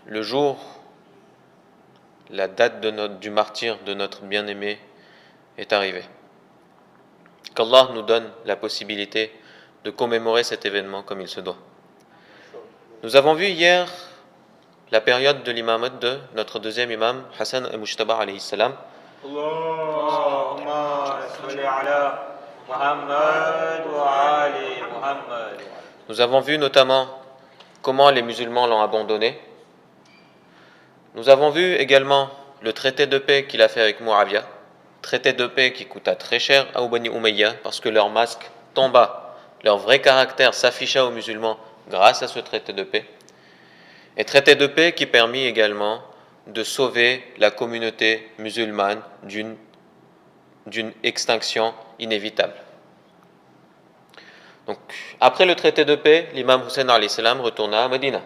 le jour, la date du martyre de notre bien-aimé est arrivée. Qu'Allah nous donne la possibilité de commémorer cet événement comme il se doit. Nous avons vu hier la période de l'imamat de notre deuxième imam, Hassan al-Mujtaba alayhi salam. Allahumma salli ala Muhammad wa ali Muhammad. Nous avons vu notamment comment les musulmans l'ont abandonné. Nous avons vu également le traité de paix qu'il a fait avec Muawiyah, traité de paix qui coûta très cher à Bani Umayya parce que leur masque tomba, leur vrai caractère s'afficha aux musulmans grâce à ce traité de paix. Et traité de paix qui permit également de sauver la communauté musulmane d'une extinction inévitable. Donc, après le traité de paix, l'imam Hussein alayhi salam retourna à Médina,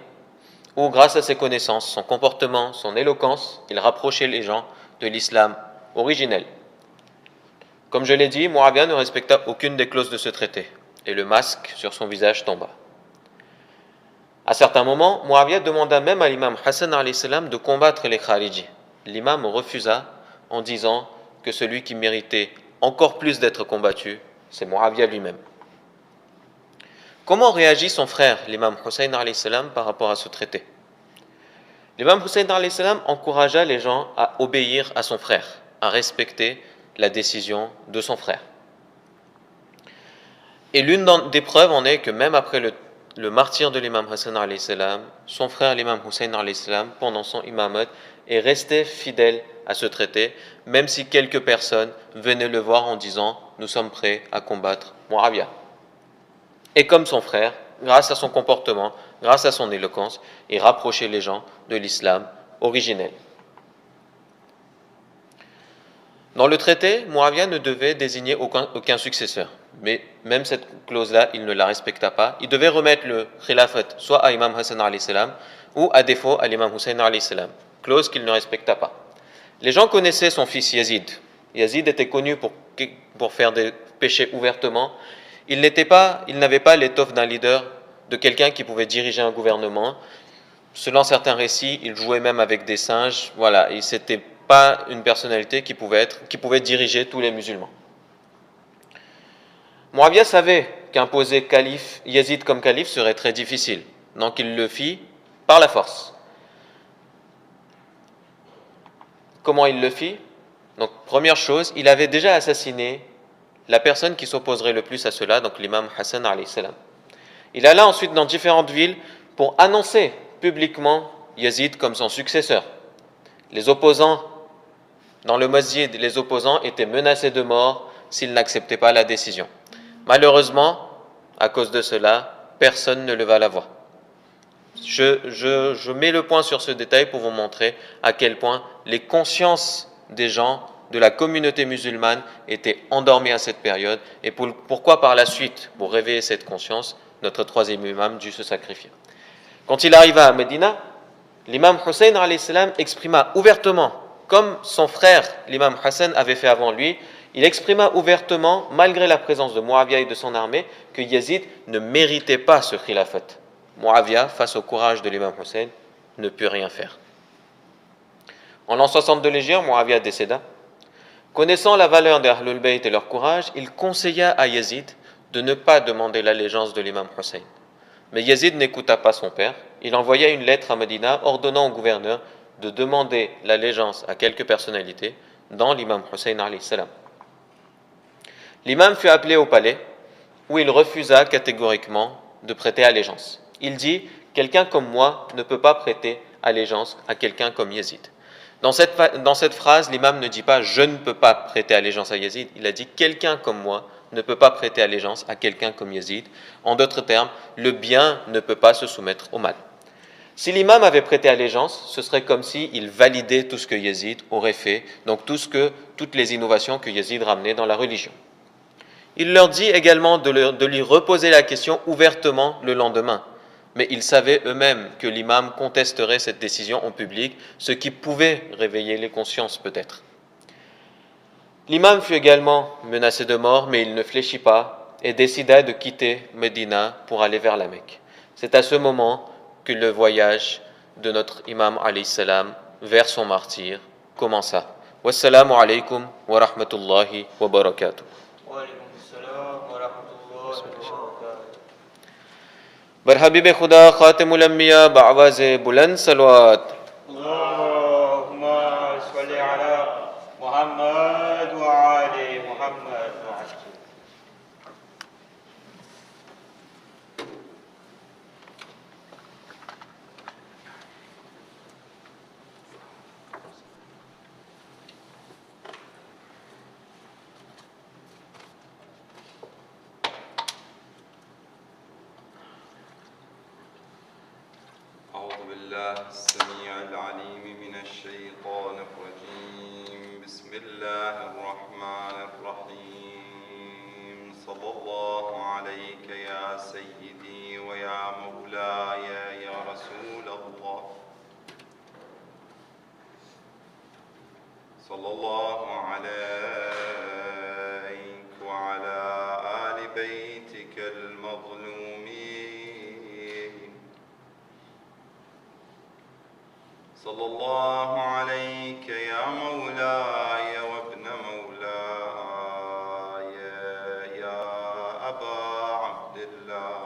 où grâce à ses connaissances, son comportement, son éloquence, il rapprochait les gens de l'islam originel. Comme je l'ai dit, Muawiyah ne respecta aucune des clauses de ce traité, et le masque sur son visage tomba. À certains moments, Muawiyah demanda même à l'imam Hassan alayhi salam de combattre les Khariji. L'imam refusa en disant que celui qui méritait encore plus d'être combattu, c'est Muawiyah lui-même. Comment réagit son frère, l'imam Hussein alayhi salam, par rapport à ce traité? L'imam Hussein alayhi salam encouragea les gens à obéir à son frère, à respecter la décision de son frère. Et l'une des preuves en est que même après le martyre de l'imam Hassan alayhi salam, son frère l'imam Hussein alayhi salam, pendant son imamat, est resté fidèle à ce traité, même si quelques personnes venaient le voir en disant « Nous sommes prêts à combattre Muawiyah ». Et comme son frère, grâce à son comportement, grâce à son éloquence, il rapprochait les gens de l'islam originel. Dans le traité, Muawiyah ne devait désigner aucun successeur. Mais même cette clause-là, il ne la respecta pas. Il devait remettre le khilafat soit à Imam Hassan alayhi salam ou à défaut à l'imam Hussein alayhi salam. Clause qu'il ne respecta pas. Les gens connaissaient son fils Yazid. Yazid était connu pour faire des péchés ouvertement. Il n'avait pas l'étoffe d'un leader, de quelqu'un qui pouvait diriger un gouvernement. Selon certains récits, il jouait même avec des singes. Voilà, et c'était pas une personnalité qui pouvait diriger tous les musulmans. Muawiyah savait qu'imposer Yazid comme calife serait très difficile, donc il le fit par la force. Comment il le fit? Donc, première chose, il avait déjà assassiné la personne qui s'opposerait le plus à cela, donc l'imam Hassan alayhi salam. Il alla ensuite dans différentes villes pour annoncer publiquement Yazid comme son successeur. Les opposants, dans le masjid, les opposants étaient menacés de mort s'ils n'acceptaient pas la décision. Malheureusement, à cause de cela, personne ne leva la voix. Je mets le point sur ce détail pour vous montrer à quel point les consciences des gens de la communauté musulmane étaient endormies à cette période et pourquoi par la suite, pour réveiller cette conscience, notre troisième imam dut se sacrifier. Quand il arriva à Médina, l'imam Hussein alayhi salam exprima ouvertement, comme son frère l'imam Hassan avait fait avant lui, il exprima ouvertement, malgré la présence de Muawiyah et de son armée, que Yazid ne méritait pas ce khilafat. Muawiyah, face au courage de l'imam Hussein, ne put rien faire. En l'an 60 de l'Hégire, Muawiyah décéda. Connaissant la valeur des Ahlul Bayt et leur courage, il conseilla à Yazid de ne pas demander l'allégeance de l'imam Hussein. Mais Yazid n'écouta pas son père. Il envoya une lettre à Médina ordonnant au gouverneur de demander l'allégeance à quelques personnalités, dont l'imam Hussein alayhi salam. L'imam fut appelé au palais, où il refusa catégoriquement de prêter allégeance. Il dit « Quelqu'un comme moi ne peut pas prêter allégeance à quelqu'un comme Yazid ». Dans cette phrase, l'imam ne dit pas « Je ne peux pas prêter allégeance à Yazid », il a dit « Quelqu'un comme moi ne peut pas prêter allégeance à quelqu'un comme Yazid ». En d'autres termes, le bien ne peut pas se soumettre au mal. Si l'imam avait prêté allégeance, ce serait comme s'il validait tout ce que Yazid aurait fait, donc toutes les innovations que Yazid ramenait dans la religion. Il leur dit également de lui reposer la question ouvertement le lendemain. Mais ils savaient eux-mêmes que l'imam contesterait cette décision en public, ce qui pouvait réveiller les consciences peut-être. L'imam fut également menacé de mort, mais il ne fléchit pas et décida de quitter Médina pour aller vers la Mecque. C'est à ce moment que le voyage de notre imam alayhi salam vers son martyr commença. Wassalamu alaikum wa rahmatullahi wa barakatuh. وعليكم السلام ورحمة الله وبركاته. بر حبیب خدا خاتم الانبیاء بعواز بلند صلوات. اللهم صل على محمد وعلى محمد وعلى أعوذ بالله السميع العليم من الشيطان الرجيم. بسم الله الرحمن الرحيم. صلى الله عليك يا سيدي ويا مولاي يا رسول الله. صلى الله عليك وعلى آل بيتك المظلومين. صلى الله عليك يا مولاي وابن مولاي يا أبا عبد الله.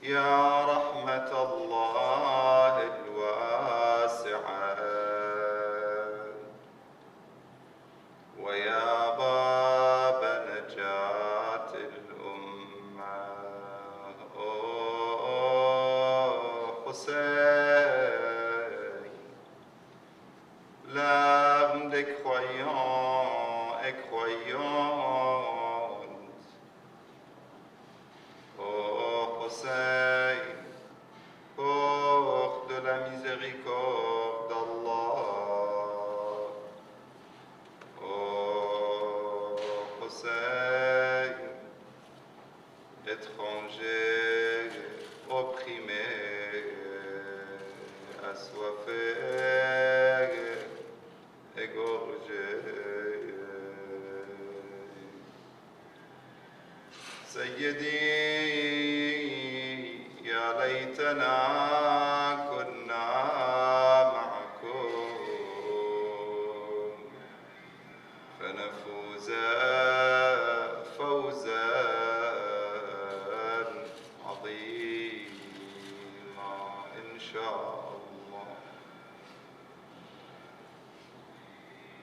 يا رحمة الله الواسعة ويا باب نجاة الأمة. Hussein, l'âme des croyants et croyantes. Oh Hussein, porte de la miséricorde d'Allah. Oh Hussein, étranger, opprimé, assoiffé, égorgé. سيدي يا ليتنا كنا معكم فنفوز فوزا عظيما إن شاء الله.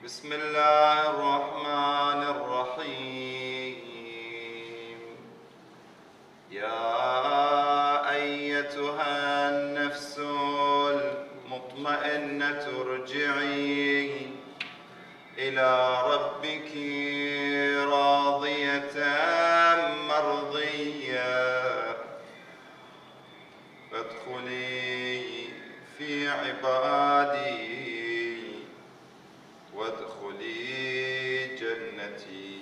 بسم الله الرحمن الرحيم. يا أيتها النفس المطمئنة ارجعي إلى ربك راضية مرضية فادخلي في عبادي وادخلي جنتي.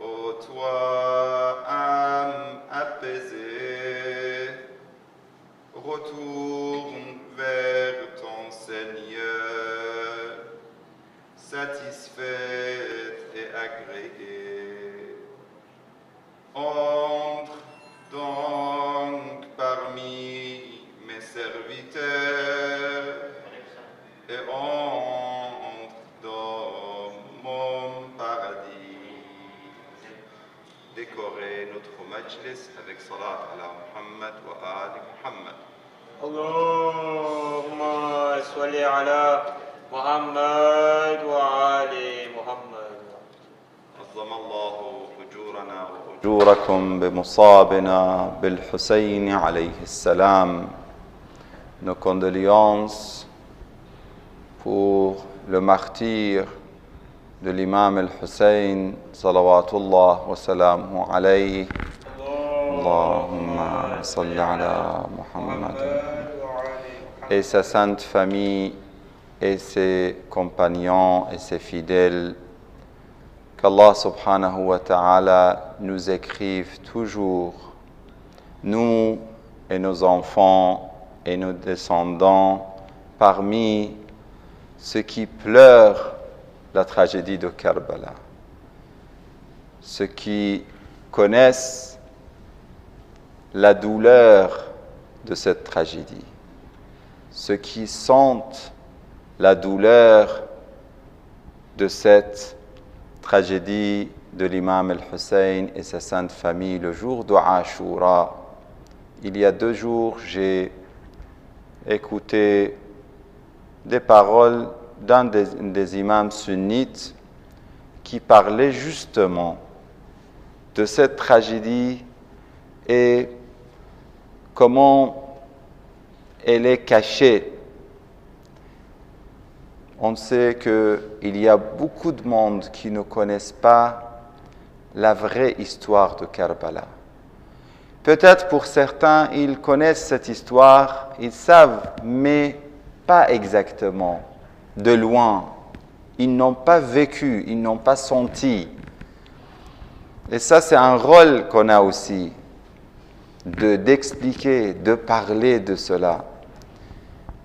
Ô toi, âme apaisée, retourne vers ton Seigneur, satisfaite et agréée. Entre donc parmi mes serviteurs et entre dans mon paradis. Décorer notre majlis avec salat ala Muhammad wa ali Muhammad. اللهم صل على محمد وعلى محمد. عظم الله أجورنا وأجوركم بمصابنا بالحسين عليه السلام. Nos condoléances pour le martyr de l'imam al-Hussein salawatullah wa salamu alayhi. Allahumma salli ala Muhammad et sa sainte famille et ses compagnons et ses fidèles. Qu'Allah subhanahu wa ta'ala nous écrive toujours, nous et nos enfants et nos descendants, parmi ceux qui pleurent la tragédie de Karbala, ceux qui connaissent la douleur de cette tragédie, ceux qui sentent la douleur de cette tragédie de l'imam al-Hussein et sa sainte famille le jour de Ashura. Il y a 2 jours, j'ai écouté des paroles d'un des imams sunnites qui parlait justement de cette tragédie et comment elle est cachée. On sait qu'il y a beaucoup de monde qui ne connaissent pas la vraie histoire de Karbala. Peut-être pour certains, ils connaissent cette histoire, ils savent, mais pas exactement, de loin. Ils n'ont pas vécu, ils n'ont pas senti. Et ça, c'est un rôle qu'on a aussi, d'expliquer, de parler de cela.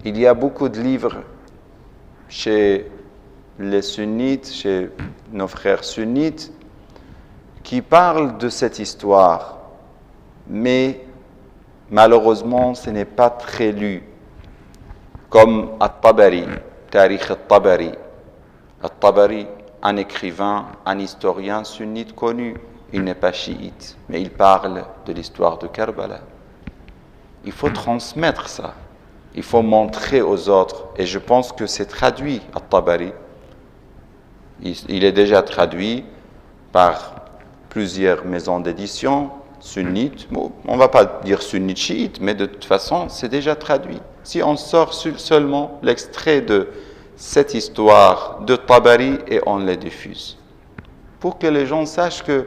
Il y a beaucoup de livres chez les sunnites, chez nos frères sunnites, qui parlent de cette histoire, mais malheureusement, ce n'est pas très lu, comme At-Tabari, Tarikh At-Tabari. At-Tabari, un écrivain, un historien sunnite connu, il n'est pas chiite, mais il parle de l'histoire de Karbala. Il faut transmettre ça. Il faut montrer aux autres. Et je pense que c'est traduit, At-Tabari. Il est déjà traduit par plusieurs maisons d'édition sunnites. Bon, on ne va pas dire sunnite chiite, mais de toute façon, c'est déjà traduit. Si on sort seulement l'extrait de cette histoire de Tabari et on les diffuse. Pour que les gens sachent que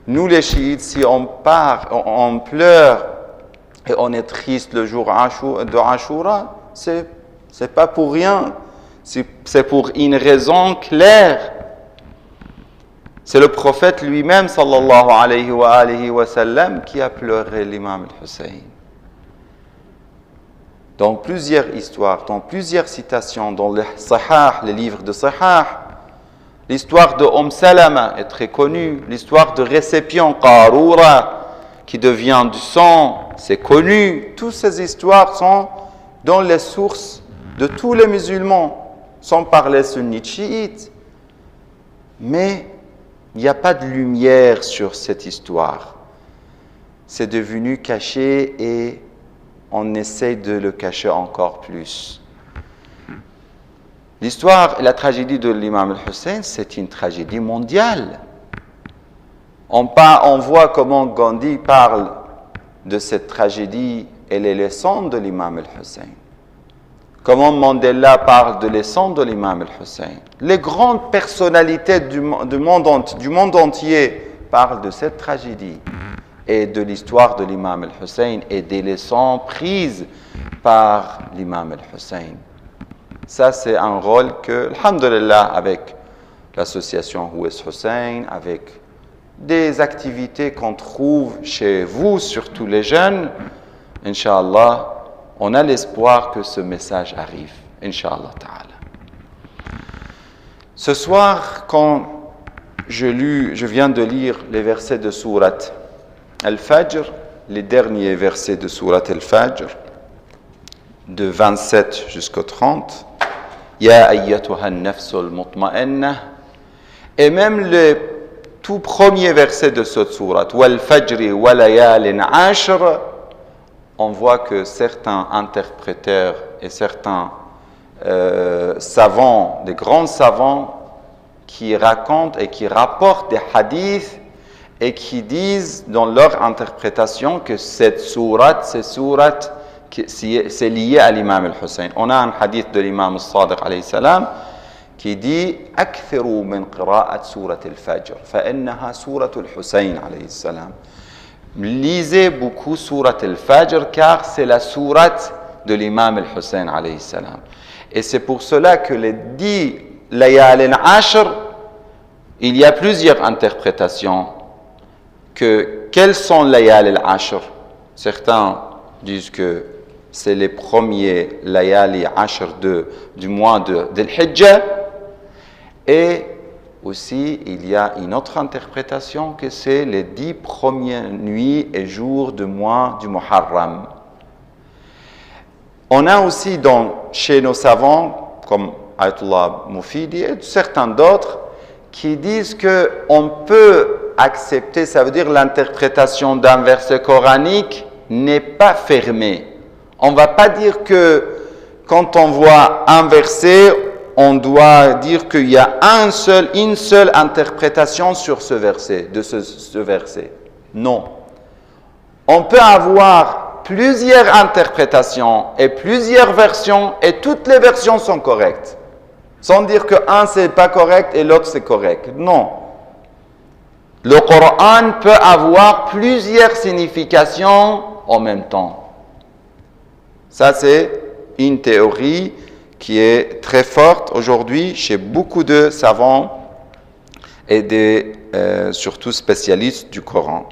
nous, les chiites, si on part, on pleure, et on est triste le jour de Ashura, c'est pas pour rien, c'est pour une raison claire. C'est le prophète lui-même, sallallahu alayhi wa sallam, qui a pleuré l'imam al-Hussein. Dans plusieurs histoires, dans plusieurs citations, dans les Sahih, les livres de Sahih, l'histoire de Salama est très connue, l'histoire de récipient Qarura, qui devient du sang, c'est connu. Toutes ces histoires sont dans les sources de tous les musulmans, sans parler sunnites chiites. Mais il n'y a pas de lumière sur cette histoire. C'est devenu caché et on essaie de le cacher encore plus. L'histoire et la tragédie de l'imam al-Hussein, c'est une tragédie mondiale. On voit comment Gandhi parle de cette tragédie et les leçons de l'imam al-Hussein. Comment Mandela parle de leçons de l'imam al-Hussein. Les grandes personnalités du monde entier parlent de cette tragédie et de l'histoire de l'imam al-Hussein et des leçons prises par l'imam al-Hussein. Ça, c'est un rôle que, alhamdulillah, avec l'association Houes Hussein, avec des activités qu'on trouve chez vous, surtout les jeunes, Inch'Allah, on a l'espoir que ce message arrive, Inch'Allah ta'ala. Ce soir, quand je viens de lire les versets de Sourate Al-Fajr, les derniers versets de Sourate Al-Fajr, de 27 jusqu'au 30, Ya ayyatuha an-nafsul mutma'inna, et même le tout premier verset de cette sourate, Wal fajri wa layalin ashr, on voit que certains interpréteurs et certains savants, des grands savants, qui racontent et qui rapportent des hadiths et qui disent dans leur interprétation que cette sourate, c'est lié à l'imam al-Hussein. On a un hadith de l'imam al-Sadiq alayhi salam qui dit « Akthiru min qira'at surat al-Fajr, fa'innaha surat al-Hussein alayhi salam » Lisez beaucoup surat al-Fajr car c'est la sourate de l'imam al-Hussein alayhi salam. Et c'est pour cela que les 10 layalin ashr, il y a plusieurs interprétations. Quels sont layal al-ashr? Certains disent que c'est les premiers layali ashr du mois de Hijjah. Et aussi, il y a une autre interprétation que c'est les 10 premières nuits et jours du mois du Muharram. On a aussi chez nos savants, comme Ayatollah Mufidi et certains d'autres, qui disent qu'on peut accepter, ça veut dire l'interprétation d'un verset coranique n'est pas fermée. On ne va pas dire que quand on voit un verset, on doit dire qu'il y a une seule interprétation sur ce verset, de ce verset. Non. On peut avoir plusieurs interprétations et plusieurs versions et toutes les versions sont correctes. Sans dire que un c'est pas correct et l'autre c'est correct. Non. Le Coran peut avoir plusieurs significations en même temps. Ça c'est une théorie qui est très forte aujourd'hui chez beaucoup de savants et surtout spécialistes du Coran.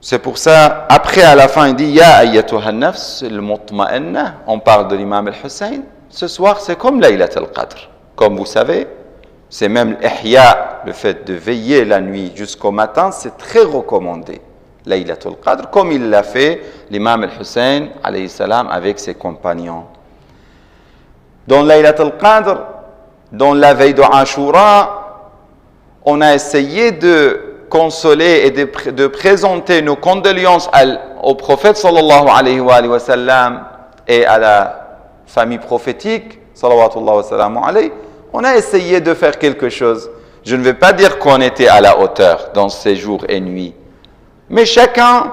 C'est pour ça, après à la fin il dit « Ya ayyatuha nafs al-mutma'inna » on parle de l'imam al-Hussein. Ce soir, c'est comme Laylat al-Qadr. Comme vous savez, c'est même l'ihya, le fait de veiller la nuit jusqu'au matin, c'est très recommandé. Laylat al-Qadr, comme il l'a fait l'imam al-Hussein, alayhi salam, avec ses compagnons. Dans Laylat al-Qadr, dans la veille de Ashura, on a essayé de consoler et de présenter nos condoléances au prophète sallallahu alayhi wa sallam et à la famille prophétique, salawatullah wa salamu alayhi, on a essayé de faire quelque chose. Je ne vais pas dire qu'on était à la hauteur dans ces jours et nuits, mais chacun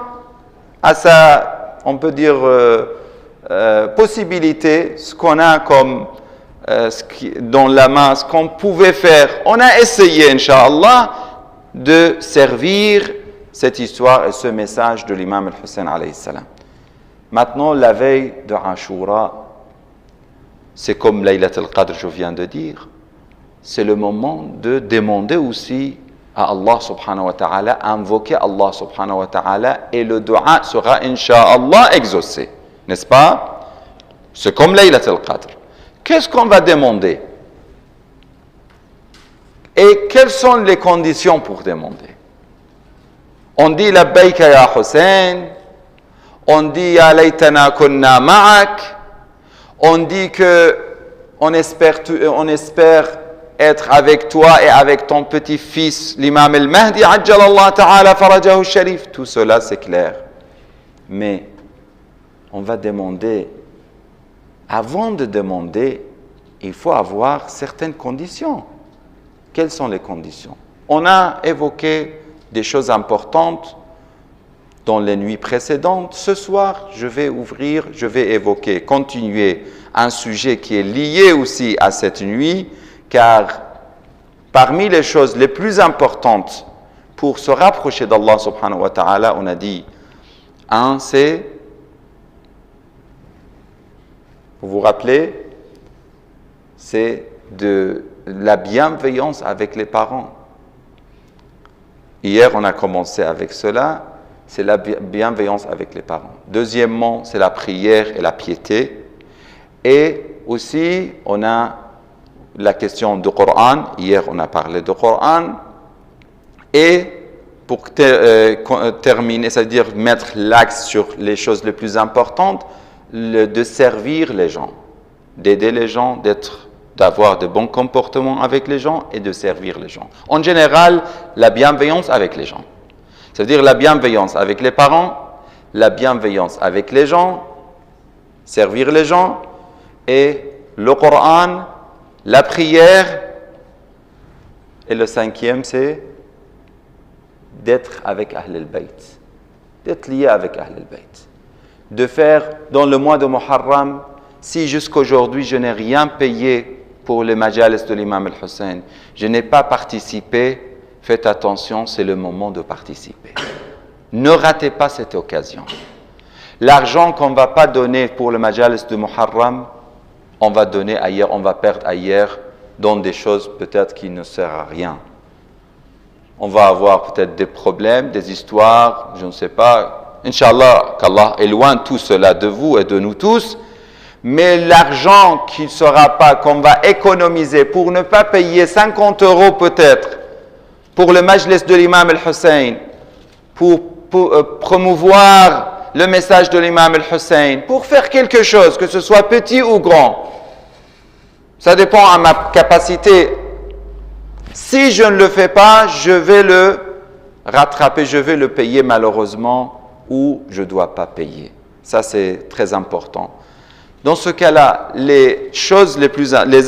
a sa, on peut dire, possibilité, ce qu'on a comme dans la main, ce qu'on pouvait faire. On a essayé, Inch'Allah, de servir cette histoire et ce message de l'imam al-Hussein alayhi salam. Maintenant, la veille de Ashura, c'est comme Laylat al-Qadr, je viens de dire, c'est le moment de demander aussi à Allah subhanahu wa ta'ala, invoquer Allah subhanahu wa ta'ala, et le dua sera, Inch'Allah, exaucé. N'est-ce pas? C'est comme Laylat al-Qadr. Qu'est-ce qu'on va demander? Et quelles sont les conditions pour demander? On dit labbayka ya Hussein, on dit ya laytana kunna ma'ak, on dit que on espère être avec toi et avec ton petit-fils, l'imam al-Mahdi, ajjalallah ta'ala farajahu sharif. Tout cela, c'est clair. Mais on va demander, avant de demander, il faut avoir certaines conditions. Quelles sont les conditions? On a évoqué des choses importantes dans les nuits précédentes. Ce soir, je vais évoquer, continuer un sujet qui est lié aussi à cette nuit, car parmi les choses les plus importantes pour se rapprocher d'Allah subhanahu wa ta'ala, on a dit, c'est, vous vous rappelez, c'est de la bienveillance avec les parents. Hier, on a commencé avec cela, c'est la bienveillance avec les parents. Deuxièmement, c'est la prière et la piété. Et aussi, on a la question du Coran. Hier, on a parlé du Coran. Et pour terminer, c'est-à-dire mettre l'axe sur les choses les plus importantes, de servir les gens, d'aider les gens, d'avoir de bons comportements avec les gens et de servir les gens. En général, la bienveillance avec les gens. C'est-à-dire la bienveillance avec les parents, la bienveillance avec les gens, servir les gens, et le Coran, la prière, et le cinquième, c'est d'être avec Ahl al-Bayt, d'être lié avec Ahl al-Bayt. De faire, dans le mois de Muharram, si jusqu'aujourd'hui je n'ai rien payé pour les majalis de l'imam al-Hussein, je n'ai pas participé, faites attention, c'est le moment de participer. Ne ratez pas cette occasion. L'argent qu'on ne va pas donner pour le majalis de Muharram, on va donner ailleurs, on va perdre ailleurs dans des choses peut-être qui ne servent à rien. On va avoir peut-être des problèmes, des histoires, je ne sais pas. Inch'Allah, qu'Allah éloigne tout cela de vous et de nous tous. Mais l'argent qui sera pas, qu'on va économiser pour ne pas payer 50 € peut-être pour le majlis de l'imam al-Hussein, pour promouvoir le message de l'imam al-Hussein, pour faire quelque chose, que ce soit petit ou grand. Ça dépend à ma capacité. Si je ne le fais pas, je vais le rattraper, je vais le payer malheureusement ou je ne dois pas payer. Ça, c'est très important. Dans ce cas-là, les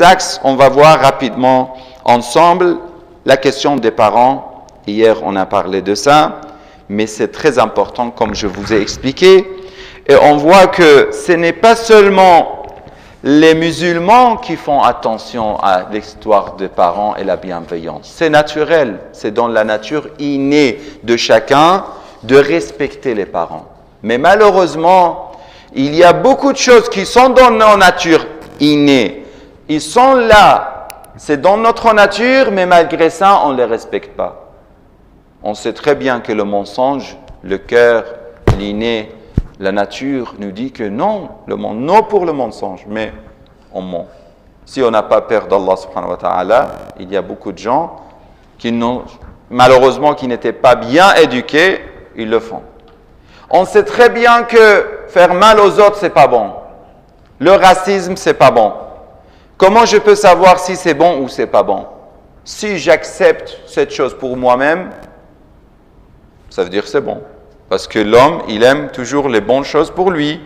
axes, on va voir rapidement ensemble la question des parents. Hier, on a parlé de ça, mais c'est très important, comme je vous ai expliqué. Et on voit que ce n'est pas seulement les musulmans qui font attention à l'histoire des parents et la bienveillance. C'est naturel, c'est dans la nature innée de chacun de respecter les parents. Mais malheureusement, il y a beaucoup de choses qui sont dans nos natures innées. Ils sont là, c'est dans notre nature, mais malgré ça, on ne les respecte pas. On sait très bien que le mensonge, le cœur, l'inné, la nature nous dit que non pour le mensonge, mais on ment. Si on n'a pas peur d'Allah subhanahu wa ta'ala, il y a beaucoup de gens qui malheureusement qui n'étaient pas bien éduqués, ils le font. On sait très bien que faire mal aux autres, c'est pas bon. Le racisme, c'est pas bon. Comment je peux savoir si c'est bon ou c'est pas bon? Si j'accepte cette chose pour moi-même, ça veut dire que c'est bon. Parce que l'homme, il aime toujours les bonnes choses pour lui.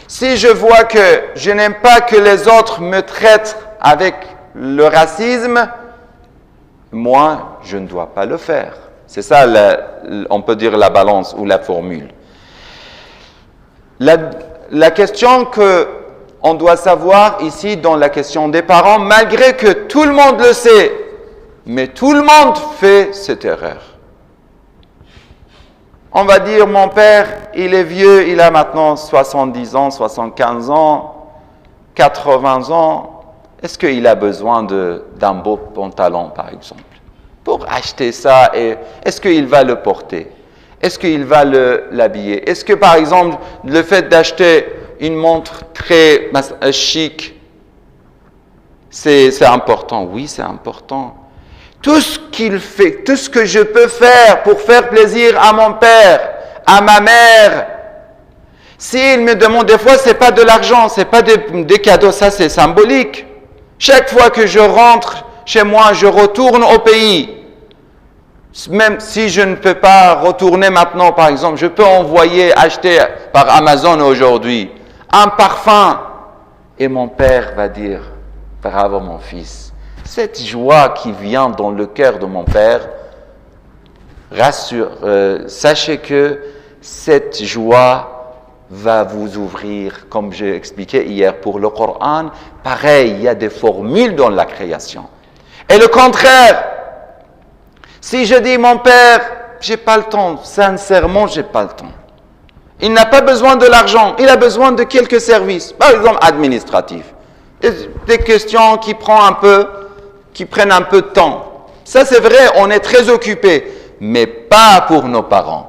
Si je vois que je n'aime pas que les autres me traitent avec le racisme, moi, je ne dois pas le faire. C'est ça, on peut dire la balance ou la formule. La question qu'on doit savoir ici dans la question des parents, malgré que tout le monde le sait, mais tout le monde fait cette erreur. On va dire, mon père, il est vieux, il a maintenant 70 ans, 75 ans, 80 ans. Est-ce qu'il a besoin d'un beau pantalon, par exemple? Pour acheter ça, est-ce qu'il va le porter? Est-ce qu'il va l'habiller? Est-ce que, par exemple, le fait d'acheter une montre très chic, c'est important? Oui, c'est important. Tout ce qu'il fait, tout ce que je peux faire pour faire plaisir à mon père, à ma mère, s'il me demande, des fois, c'est pas de l'argent, c'est pas des cadeaux, ça c'est symbolique. Chaque fois que je rentre chez moi, je retourne au pays. Même si je ne peux pas retourner maintenant, par exemple, je peux acheter par Amazon aujourd'hui un parfum. Et mon père va dire, bravo mon fils. Cette joie qui vient dans le cœur de mon père, sachez que cette joie va vous ouvrir, comme j'ai expliqué hier pour le Coran. Pareil, il y a des formules dans la création. Et le contraire, si je dis, mon père, j'ai pas le temps, sincèrement, j'ai pas le temps. Il n'a pas besoin de l'argent, il a besoin de quelques services, par exemple administratifs. Des questions qui prennent un peu de temps. Ça, c'est vrai, on est très occupé, mais pas pour nos parents.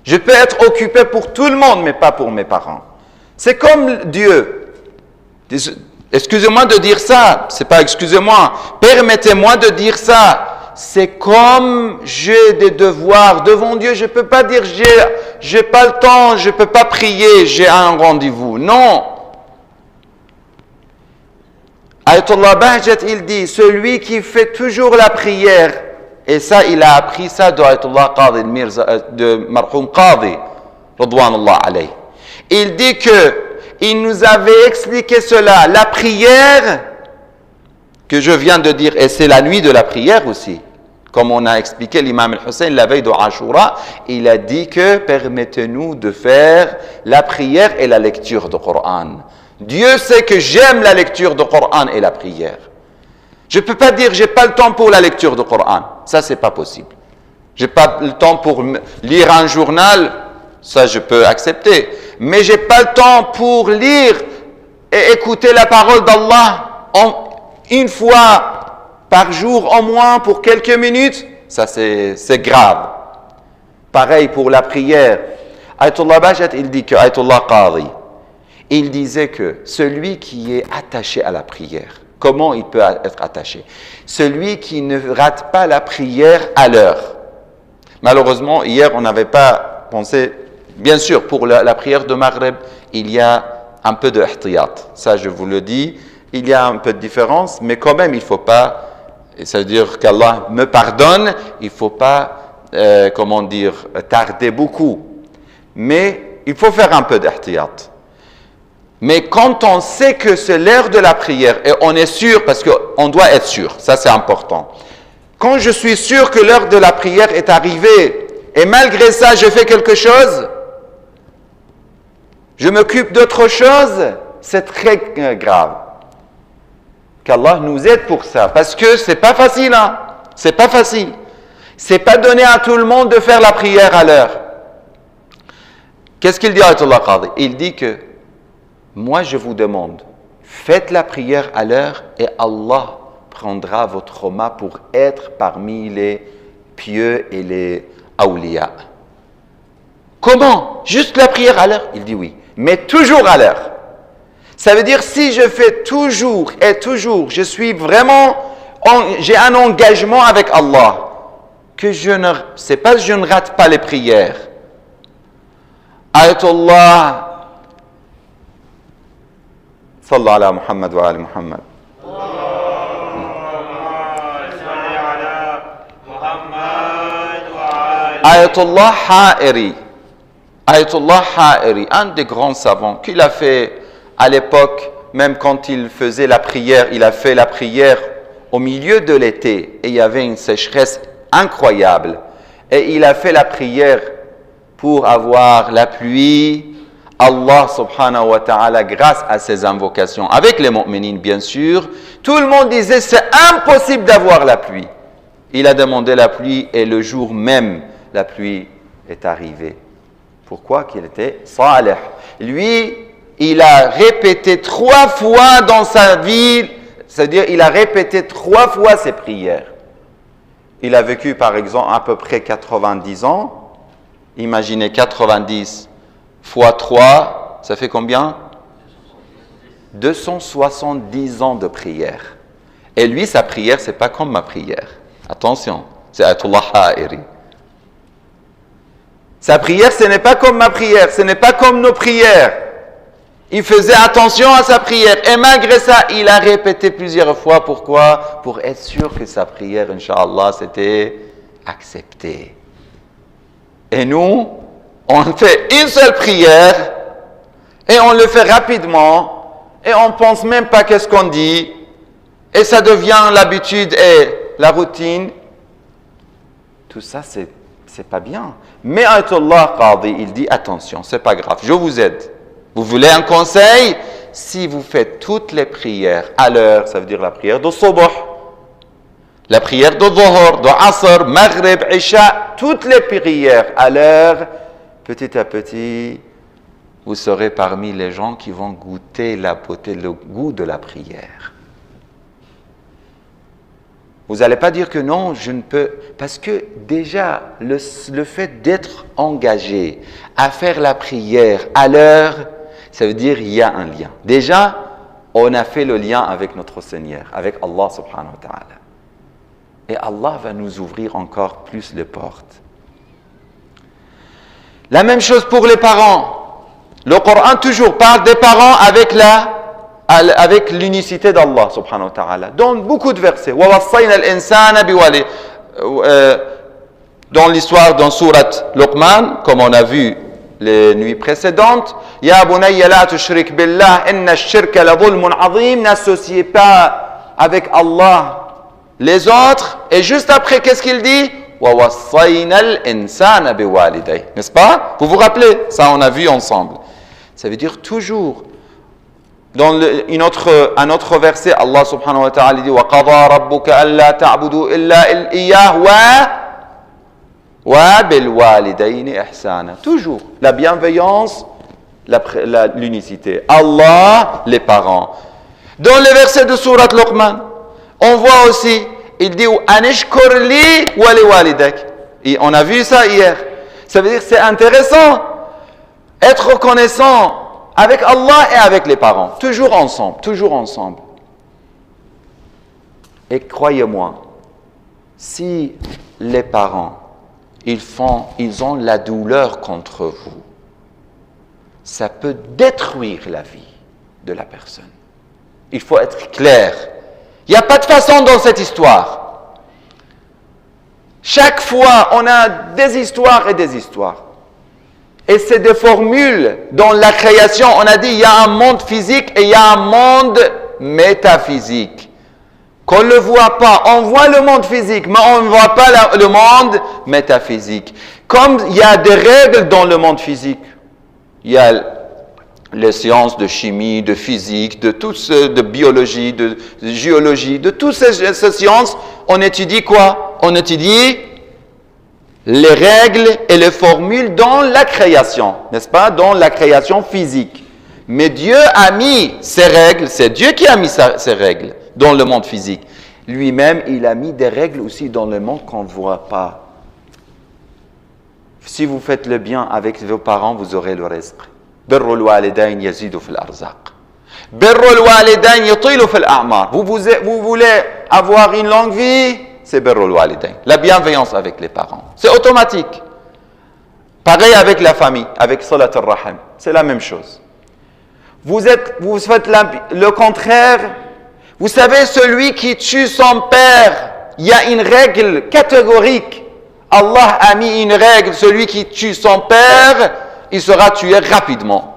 Je peux être occupé pour tout le monde, mais pas pour mes parents. C'est comme Dieu. Excusez-moi de dire ça, c'est pas excusez-moi, permettez-moi de dire ça. C'est comme j'ai des devoirs devant Dieu. Je ne peux pas dire j'ai pas le temps, je ne peux pas prier, j'ai un rendez-vous. Non. Ayatollah Bahjat, il dit, celui qui fait toujours la prière, et ça, il a appris ça de Ayatollah Qadi, de Marhoum Qadi, Radwanullah alayh. Il dit il nous avait expliqué cela, la prière, que je viens de dire, et c'est la nuit de la prière aussi. Comme on a expliqué, l'imam al-Hussein, la veille de Ashura, il a dit que permettez-nous de faire la prière et la lecture du Coran. Dieu sait que j'aime la lecture du Coran et la prière. Je ne peux pas dire j'ai pas le temps pour la lecture du Coran. Ça, c'est pas possible. J'ai pas le temps pour lire un journal. Ça, je peux accepter. Mais j'ai pas le temps pour lire et écouter la parole d'Allah une fois par jour au moins pour quelques minutes. Ça, c'est grave. Pareil pour la prière. Ayatollah Bahjat, il dit que Ayatollah Qadi, Il disait que celui qui est attaché à la prière, comment il peut être attaché? Celui qui ne rate pas la prière à l'heure. Malheureusement, hier, on n'avait pas pensé, bien sûr, pour la prière de Maghreb, il y a un peu de ihtiyat. Ça, je vous le dis, il y a un peu de différence, mais quand même, il ne faut pas, ça veut dire qu'Allah me pardonne, il ne faut pas, tarder beaucoup. Mais il faut faire un peu d'ihtiyat. Mais quand on sait que c'est l'heure de la prière, et on est sûr, parce qu'on doit être sûr, ça c'est important. Quand je suis sûr que l'heure de la prière est arrivée, et malgré ça je fais quelque chose, je m'occupe d'autre chose, c'est très grave. Qu'Allah nous aide pour ça, parce que c'est pas facile, hein. C'est pas facile. C'est pas donné à tout le monde de faire la prière à l'heure. Qu'est-ce qu'il dit Ayatollah Qadi? Il dit que moi je vous demande, faites la prière à l'heure et Allah prendra votre main pour être parmi les pieux et les awliya. Comment? Juste la prière à l'heure? Il dit oui, mais toujours à l'heure. Ça veut dire si je fais toujours et toujours, je suis vraiment, j'ai un engagement avec Allah, que c'est pas que je ne rate pas les prières. Ayatollah صلى على محمد وآل محمد. Ayatollah Ha'iri, un des grands savants, qu'il a fait à l'époque, même quand il faisait la prière, il a fait la prière au milieu de l'été et il y avait une sécheresse incroyable. Et il a fait la prière pour avoir la pluie. Allah subhanahu wa ta'ala, grâce à ses invocations, avec les mu'minines bien sûr, tout le monde disait c'est impossible d'avoir la pluie. Il a demandé la pluie et le jour même, la pluie est arrivée. Pourquoi? Qu'il était salih. Lui, il a répété 3 fois dans sa vie, c'est-à-dire il a répété 3 fois ses prières. Il a vécu par exemple à peu près 90 ans. Imaginez 90 fois 3, ça fait combien? 270 ans de prière. Et lui, sa prière, c'est pas comme ma prière. Attention, c'est Ayatollah Ha'iri. Sa prière, ce n'est pas comme ma prière, ce n'est pas comme nos prières. Il faisait attention à sa prière. Et malgré ça, il a répété plusieurs fois. Pourquoi? Pour être sûr que sa prière, Inch'Allah, c'était accepté. Et nous, on fait une seule prière et on le fait rapidement et on ne pense même pas qu'est-ce qu'on dit et ça devient l'habitude et la routine. Tout ça, c'est pas bien. Mais Ayatollah Qadi, il dit attention, c'est pas grave, je vous aide. Vous voulez un conseil? Si vous faites toutes les prières à l'heure, ça veut dire la prière de Subh, la prière de Dhuhr, de Asr, Maghrib, Isha, toutes les prières à l'heure, petit à petit, vous serez parmi les gens qui vont goûter la beauté, le goût de la prière. Vous n'allez pas dire que non, je ne peux... Parce que déjà, le fait d'être engagé à faire la prière à l'heure, ça veut dire qu'il y a un lien. Déjà, on a fait le lien avec notre Seigneur, avec Allah subhanahu wa ta'ala. Et Allah va nous ouvrir encore plus les portes. La même chose pour les parents. Le Coran toujours parle des parents avec l'unicité d'Allah subhanahu wa ta'ala. Dans beaucoup de versets. Dans l'histoire dans Surat Luqman, comme on a vu les nuits précédentes, Ya bunayya la tushrik billah inna ash-shirka la dhulmun azim, n'associez pas avec Allah les autres. Et juste après, qu'est-ce qu'il dit? N'est-ce pas? Vous vous rappelez? Ça, on a vu ensemble. Ça veut dire toujours. Dans un autre verset, Allah subhanahu wa ta'ala dit وَقَضَى رَبُّكَ أَلَّا تَعْبُدُوا إِلَّا إِيَّاهُ وَبِالْوَالِدَيْنِ إِحْسَانًا. Toujours. La bienveillance, l'unicité. Allah, les parents. Dans le verset de Surat Luqman, on voit aussi, il dit Anishkur li wa li walidak. Et on a vu ça hier. Ça veut dire que c'est intéressant. Être reconnaissant avec Allah et avec les parents. Toujours ensemble, toujours ensemble. Et croyez-moi, si les parents, ils ont la douleur contre vous, ça peut détruire la vie de la personne. Il faut être clair. Il n'y a pas de façon dans cette histoire. Chaque fois, on a des histoires et des histoires. Et c'est des formules dans la création. On a dit, il y a un monde physique et il y a un monde métaphysique. Qu'on ne le voit pas. On voit le monde physique, mais on ne voit pas le monde métaphysique. Comme il y a des règles dans le monde physique, il y a les sciences de chimie, de physique, de biologie, de géologie, de toutes ces sciences, on étudie quoi? On étudie les règles et les formules dans la création, n'est-ce pas? Dans la création physique. Mais Dieu a mis ces règles, c'est Dieu qui a mis ces règles dans le monde physique. Lui-même, il a mis des règles aussi dans le monde qu'on ne voit pas. Si vous faites le bien avec vos parents, vous aurez le rizq. Birrul walidayn yazidu fil arzaq. Birrul walidayn yutilu fil a'mar. Vous voulez avoir une longue vie, c'est birrul walidayn. La bienveillance avec les parents. C'est automatique. Pareil avec la famille, avec salat al-rahim. C'est la même chose. Vous faites le contraire. Vous savez, celui qui tue son père, il y a une règle catégorique. Allah a mis une règle, celui qui tue son père, il sera tué rapidement.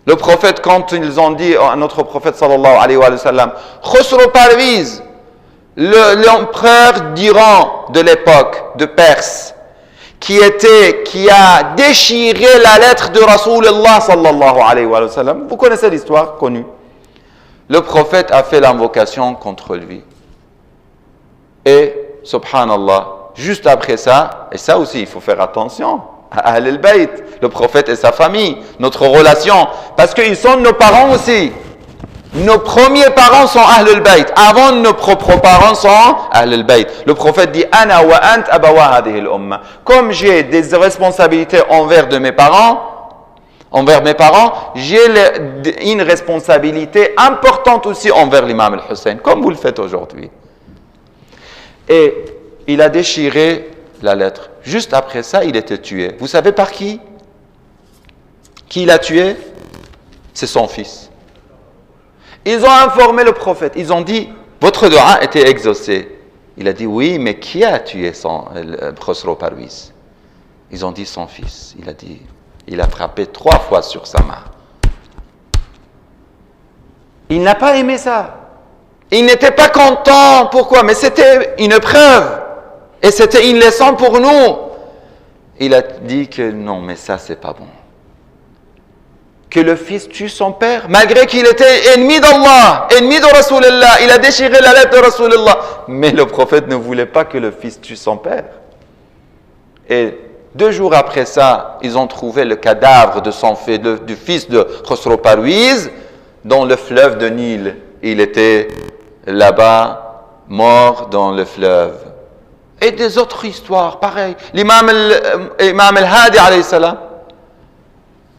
Le prophète, quand ils ont dit à notre prophète sallallahu alayhi wa sallam, Khosrow Parviz, l'empereur d'Iran de l'époque, de Perse, qui a déchiré la lettre de Rasulullah sallallahu alayhi wa sallam. Vous connaissez l'histoire connue. Le prophète a fait l'invocation contre lui. Et, subhanallah, juste après ça, et ça aussi il faut faire attention, à Ahl al-Bayt, le prophète et sa famille, notre relation, parce qu'ils sont nos parents aussi. Nos premiers parents sont Ahl al-Bayt. Avant, nos propres parents sont Ahl al-Bayt. Le prophète dit, Ana wa ant abawa hadhihi al-umma. Comme j'ai des responsabilités envers mes parents, j'ai une responsabilité importante aussi envers l'imam al-Hussein, comme vous le faites aujourd'hui. Et il a déchiré la lettre. Juste après ça, il était tué. Vous savez par qui? Qui l'a tué? C'est son fils. Ils ont informé le prophète. Ils ont dit, votre dua était exaucé. Il a dit, oui, mais qui a tué Khosrow Parviz? Ils ont dit, son fils. Il a dit, il a frappé 3 fois sur sa main. Il n'a pas aimé ça. Il n'était pas content. Pourquoi? Mais c'était une preuve. Et c'était une leçon pour nous. Il a dit que non, mais ça, c'est pas bon. Que le fils tue son père, malgré qu'il était ennemi d'Allah, ennemi de Rasulullah. Il a déchiré la lettre de Rasulullah. Mais le prophète ne voulait pas que le fils tue son père. Et 2 jours après ça, ils ont trouvé le cadavre du fils de Khosrow Parviz dans le fleuve de Nil. Il était là-bas, mort dans le fleuve. Et des autres histoires, pareil. L'imam al-Hadi, alayhi salam,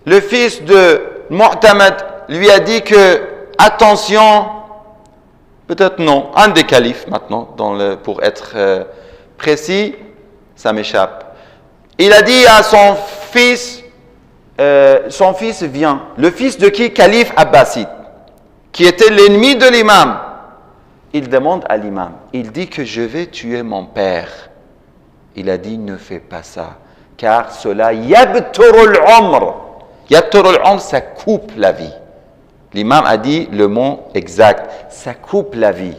le fils de Mu'tamad, lui a dit que, attention, peut-être non, un des califes maintenant, pour être précis, ça m'échappe. Il a dit à son fils vient. Le fils de qui? Calife Abbasid, qui était l'ennemi de l'imam. Il demande à l'imam, il dit que je vais tuer mon père. Il a dit, ne fais pas ça, car cela yabturul umr. Yabturul umr, ça coupe la vie. L'imam a dit le mot exact, ça coupe la vie.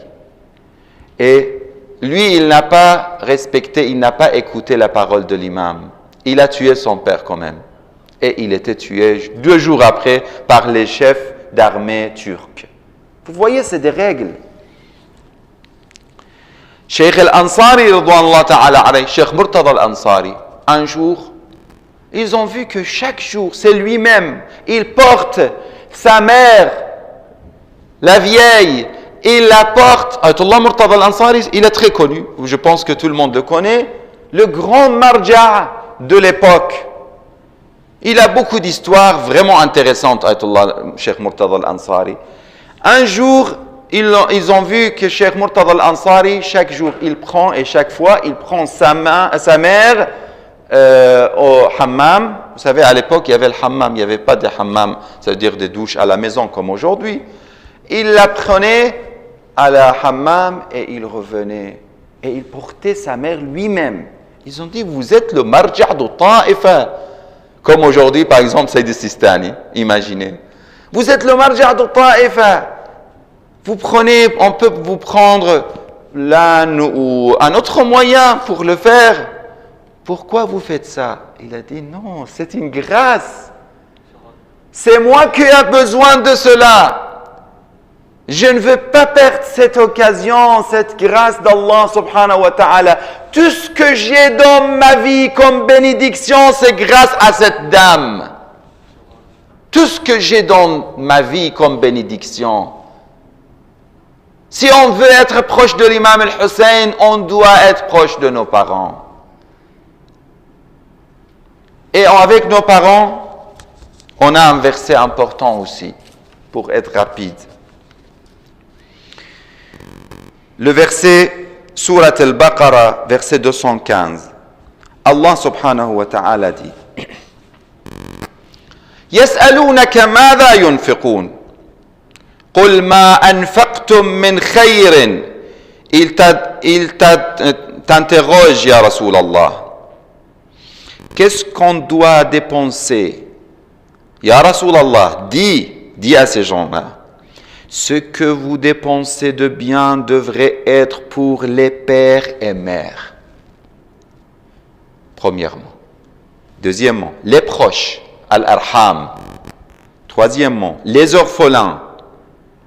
Et lui, il n'a pas respecté, il n'a pas écouté la parole de l'imam. Il a tué son père quand même. Et il était tué 2 jours après par les chefs d'armée turcs. Vous voyez, c'est des règles. Cheikh al-Ansari, Cheikh Murtada al-Ansari, un jour, ils ont vu que chaque jour, c'est lui-même, il porte sa mère, la vieille, il la porte. Ayatollah Murtada al-Ansari, il est très connu, je pense que tout le monde le connaît, le grand marja de l'époque. Il a beaucoup d'histoires vraiment intéressantes, Ayatollah Cheikh Murtada al-Ansari. Un jour, ils ont vu que Cheikh Murtada al-Ansari, chaque jour, il prend, et chaque fois, il prend sa mère au hammam. Vous savez, à l'époque, il y avait le hammam, il n'y avait pas de hammam, ça veut dire des douches à la maison comme aujourd'hui. Il la prenait à la hammam et il revenait. Et il portait sa mère lui-même. Ils ont dit, vous êtes le marja' de Ta'ifa. Comme aujourd'hui, par exemple, Sayyid Sistani, imaginez. Vous êtes le marja' de Ta'ifa. On peut vous prendre l'un ou un autre moyen pour le faire. Pourquoi vous faites ça? Il a dit, non, c'est une grâce. C'est moi qui ai besoin de cela. Je ne veux pas perdre cette occasion, cette grâce d'Allah subhanahu wa ta'ala. Tout ce que j'ai dans ma vie comme bénédiction, c'est grâce à cette dame. Tout ce que j'ai dans ma vie comme bénédiction. Si on veut être proche de l'imam al-Hussein, on doit être proche de nos parents. Et avec nos parents, on a un verset important aussi, pour être rapide. Le verset Surat al-Baqarah, verset 215. Allah subhanahu wa ta'ala dit يسألونك ماذا ينفقون قل ما أنفقتم من خير. Il t'interroge, ya Rasulallah. Qu'est-ce qu'on doit dépenser? Ya Rasulallah, dis à ces gens-là. Ce que vous dépensez de bien devrait être pour les pères et mères. Premièrement. Deuxièmement, les proches, al-arham. Troisièmement, les orphelins.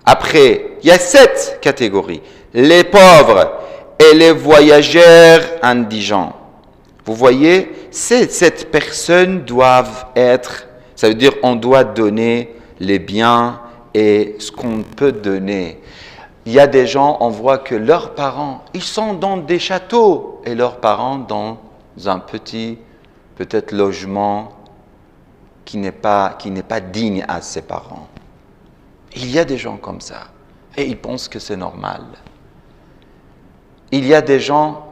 Après, il y a 7 catégories. Les pauvres et les voyageurs indigents. Vous voyez, ces 7 personnes doivent être, ça veut dire on doit donner les biens et ce qu'on peut donner. Il y a des gens, on voit que leurs parents, ils sont dans des châteaux et leurs parents dans un petit, peut-être logement qui n'est pas digne à ses parents. Il y a des gens comme ça et ils pensent que c'est normal. Il y a des gens,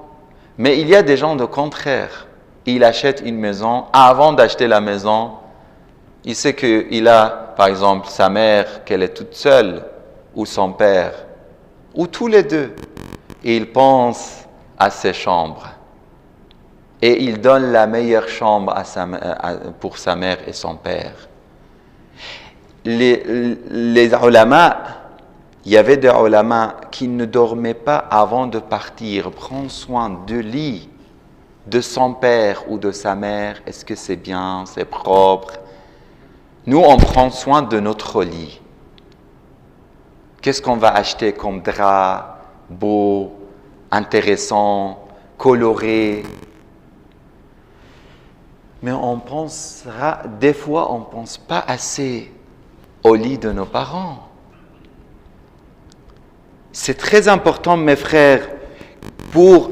mais il y a des gens de contraire. Il achète une maison, avant d'acheter la maison, il sait qu'il a, par exemple, sa mère, qu'elle est toute seule, ou son père, ou tous les deux. Et il pense à ses chambres. Et il donne la meilleure chambre pour sa mère et son père. Les ulama, il y avait des ulama qui ne dormaient pas avant de partir. Prends soin du lit de son père ou de sa mère. Est-ce que c'est bien, c'est propre? Nous, on prend soin de notre lit. Qu'est-ce qu'on va acheter comme drap, beau, intéressant, coloré? Mais on pensera, des fois, on ne pense pas assez au lit de nos parents. C'est très important, mes frères,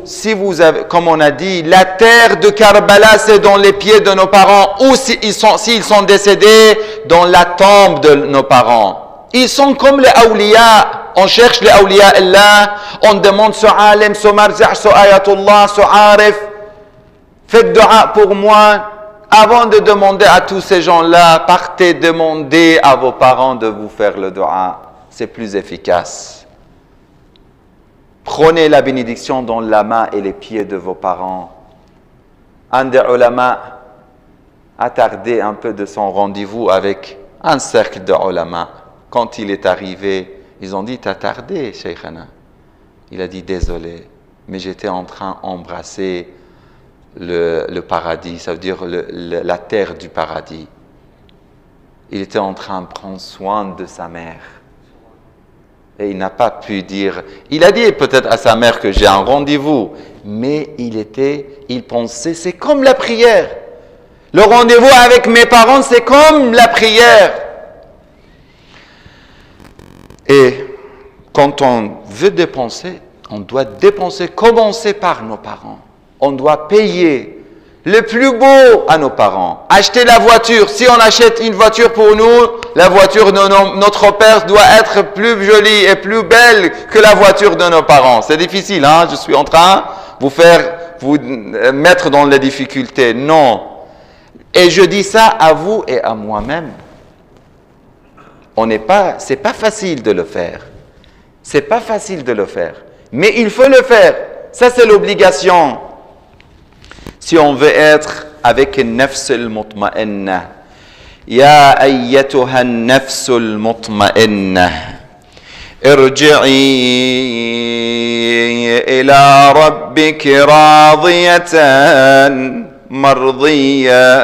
si vous avez, comme on a dit, la terre de Karbala, c'est dans les pieds de nos parents, ou s'ils sont décédés, dans la tombe de nos parents. Ils sont comme les awliya. On cherche les awliya Allah, on demande ce alim, ce marja', ce ayatullah, ce arif. Faites dua pour moi. Avant de demander à tous ces gens-là, partez demander à vos parents de vous faire le dua. C'est plus efficace. Prenez la bénédiction dans la main et les pieds de vos parents. Un des ulama a tardé un peu de son rendez-vous avec un cercle de ulama. Quand il est arrivé, ils ont dit, t'as tardé, Sheikhana. Il a dit, désolé, mais j'étais en train d'embrasser le paradis, ça veut dire la terre du paradis. Il était en train de prendre soin de sa mère. Et il n'a pas pu dire, il a dit peut-être à sa mère que j'ai un rendez-vous, mais il pensait, c'est comme la prière. Le rendez-vous avec mes parents, c'est comme la prière. Et quand on veut dépenser, on doit dépenser, commencer par nos parents. On doit payer le plus beau à nos parents. Acheter la voiture. Si on achète une voiture pour nous, la voiture de notre père doit être plus jolie et plus belle que la voiture de nos parents. C'est difficile, hein? Je suis en train de vous mettre dans les difficultés. Non. Et je dis ça à vous et à moi-même. C'est pas facile de le faire. C'est pas facile de le faire. Mais il faut le faire. Ça, c'est l'obligation. Si on veut être avec une nafs al-mutma'inna. Ya ayyatuha an-nafs al-mutma'inna. Irji'i ila rabbiki radiyatan mardiyya.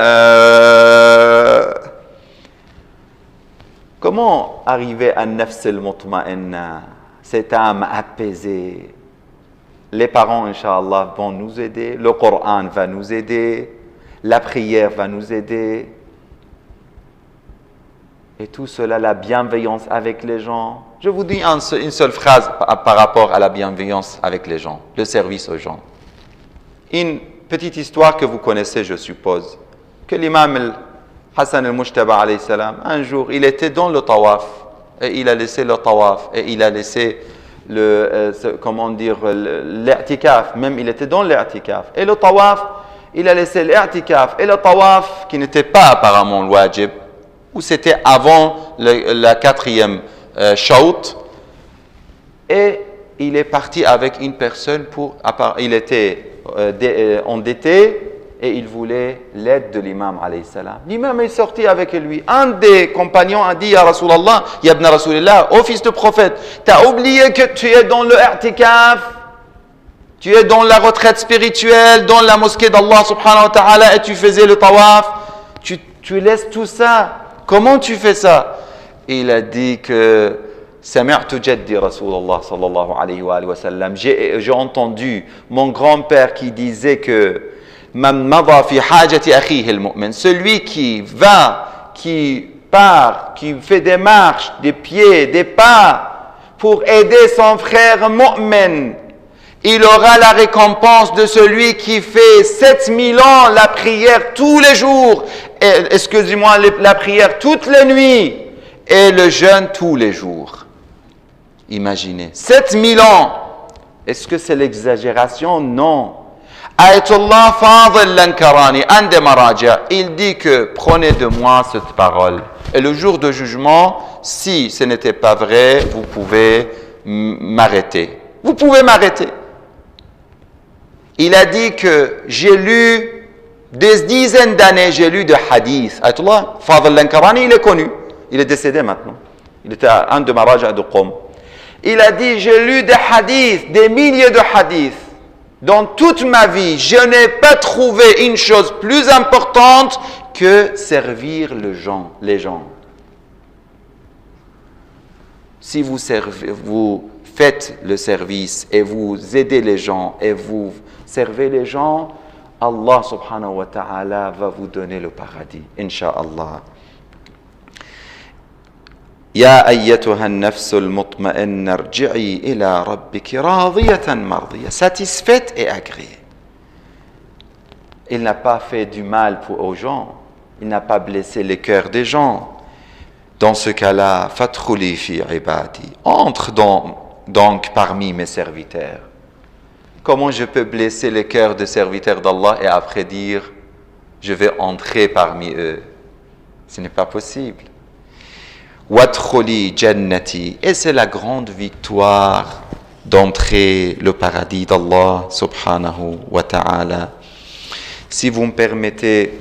Comment arriver à nafs al-mutma'inna, cette âme apaisée? Les parents, Inch'Allah, vont nous aider, le Coran va nous aider, la prière va nous aider. Et tout cela, la bienveillance avec les gens. Je vous dis une seule phrase par rapport à la bienveillance avec les gens, le service aux gens. Une petite histoire que vous connaissez, je suppose, que l'imam Hassan al-Mujtaba, alayhi salam, un jour, il était dans le tawaf, et il a laissé le tawaf, et il a laissé l'i'tikaf, même il était dans l'i'tikaf. Et le tawaf, il a laissé l'i'tikaf. Et le tawaf, qui n'était pas apparemment le wajib, ou c'était avant la quatrième shaut, et il est parti avec une personne il était endetté, et il voulait l'aide de l'imam, alayhi salam. L'imam est sorti avec lui. Un des compagnons a dit, Ya Rasulallah, Ya ibn Rasulillah, ô fils de prophète, tu as oublié que tu es dans le i'tikaf, tu es dans la retraite spirituelle, dans la mosquée d'Allah subhanahu wa ta'ala, et tu faisais le tawaf. Tu laisses tout ça. Comment tu fais ça? Il a dit que Sami'tu jaddi Rasulallah sallallahu alayhi wa sallam. J'ai entendu mon grand-père qui disait que celui qui va, qui part, qui fait des marches, des pieds, des pas pour aider son frère mu'min, il aura la récompense de celui qui fait 7000 ans la prière tous les jours, excusez-moi, la prière toutes les nuits et le jeûne tous les jours. Imaginez, 7000 ans. Est-ce que c'est l'exagération? Non. Ayatollah Fadl Lankarani, un des maraja, il dit que prenez de moi cette parole. Et le jour de jugement, si ce n'était pas vrai, vous pouvez m'arrêter. Vous pouvez m'arrêter. Il a dit que j'ai lu des dizaines d'années, j'ai lu des hadiths. Ayatollah Fadl Lankarani, il est connu. Il est décédé maintenant. Il était un de maraja de Qom. Il a dit, j'ai lu des hadiths, des milliers de hadiths. Dans toute ma vie, je n'ai pas trouvé une chose plus importante que servir les gens. Si vous faites le service et vous aidez les gens et vous servez les gens, Allah subhanahu wa ta'ala va vous donner le paradis, insha'Allah. Ya ayyatuha an-nafs al-mutma'inna irji'i ila rabbiki radiyatan mardiyya, satisfaite et agréée. Il n'a pas fait du mal aux gens, il n'a pas blessé les cœurs des gens. Dans ce cas-là, fadkhuli fi ibadi, entre donc parmi mes serviteurs. Comment je peux blesser les cœurs des serviteurs d'Allah et après dire je vais entrer parmi eux? Ce n'est pas possible. Wadkhuli jannati, et c'est la grande victoire d'entrer le paradis d'Allah subhanahu wa ta'ala. Si vous me permettez,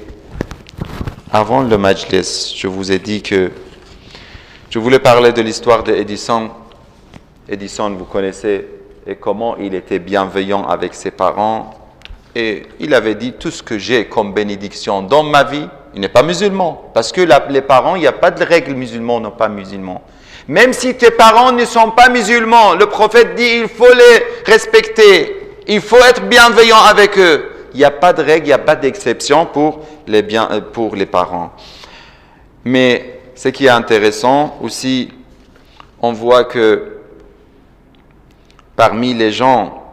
avant le majlis, je vous ai dit que je voulais parler de l'histoire d'Edison. Edison, vous connaissez, et comment il était bienveillant avec ses parents. Et il avait dit, tout ce que j'ai comme bénédiction dans ma vie, il n'est pas musulman. Parce que les parents, il n'y a pas de règle musulman, non pas musulman. Même si tes parents ne sont pas musulmans, le prophète dit, il faut les respecter. Il faut être bienveillant avec eux. Il n'y a pas de règle, il n'y a pas d'exception pour les parents. Mais ce qui est intéressant aussi, on voit que parmi les gens